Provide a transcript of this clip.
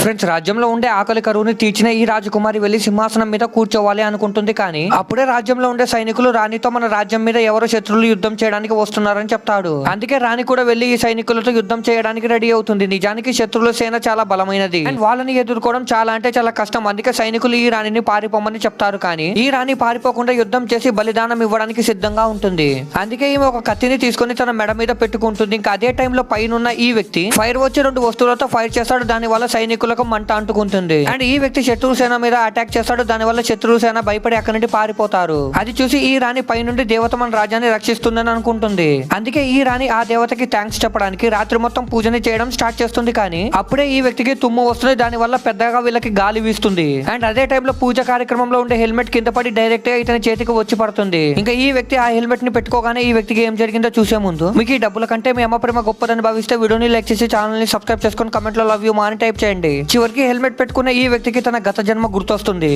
Friends, రాజ్యంలో ఉండే ఆకలి కరువుని తీర్చిన ఈ రాజకుమారి వెళ్లి సింహాసనం మీద కూర్చోవాలి అనుకుంటుంది. కానీ అప్పుడే రాజ్యంలో ఉండే సైనికులు రాణితో మన రాజ్యం మీద ఎవరో శత్రువులు యుద్ధం చేయడానికి వస్తున్నారని చెప్తాడు. అందుకే రాణి కూడా వెళ్లి ఈ సైనికులతో యుద్ధం చేయడానికి రెడీ అవుతుంది. నిజానికి శత్రువుల సేన చాలా బలమైనది అండ్ వాళ్ళని ఎదుర్కోవడం చాలా అంటే చాలా కష్టం. అందుకే సైనికులు ఈ రాణిని పారిపోమని చెప్తారు. కానీ ఈ రాణి పారిపోకుండా యుద్ధం చేసి బలిదానం ఇవ్వడానికి సిద్ధంగా ఉంటుంది. అందుకే ఈమె ఒక కత్తిని తీసుకుని తన మెడ మీద పెట్టుకుంటుంది. ఇంకా అదే టైంలో పైనున్న ఈ వ్యక్తి ఫైర్ వచ్చి 2 వస్తువులతో ఫైర్ చేస్తాడు. దాని వల్ల సైనికులకు మంట అంటుకుంటుంది అండ్ ఈ వ్యక్తి శత్రు సేన మీద అటాక్ చేస్తాడు. దాని వల్ల శత్రు సేన భయపడి అక్కడి నుండి పారిపోతారు. అది చూసి ఈ రాణి పై నుండి దేవత మన రాజ్యాన్ని రక్షిస్తుందని అనుకుంటుంది. అందుకే ఈ రాణి ఆ దేవతకి థ్యాంక్స్ చెప్పడానికి రాత్రి మొత్తం పూజని చేయడం స్టార్ట్ చేస్తుంది. కానీ అప్పుడే ఈ వ్యక్తికి తుమ్ము వస్తుంది. దాని వల్ల పెద్దగా వీళ్ళకి గాలి వీస్తుంది అండ్ అదే టైంలో పూజ కార్యక్రమంలో ఉండే హెల్మెట్ కింద పడి డైరెక్ట్ గా ఇతని చేతికి వచ్చి పడుతుంది. ఇంకా ఈ వ్యక్తి ఆ హెల్మెట్ ని పెట్టుకోగానే ఈ వ్యక్తికి ఏం జరిగిందో చూసే ముందు మీకు ఈ డబ్బుల కంటే మీ అమ్మ ప్రేమ గొప్పదని భావిస్తే వీడియోని లైక్ చేసి ఛానల్ ని సబ్స్క్రైబ్ చేసుకొని కమెంట్ లో లవ్ యూ మా అని టైప్ చేయండి. చివరికి హెల్మెట్ పెట్టుకున్న ఈ వ్యక్తికి తన గత జన్మ గుర్తొస్తుంది.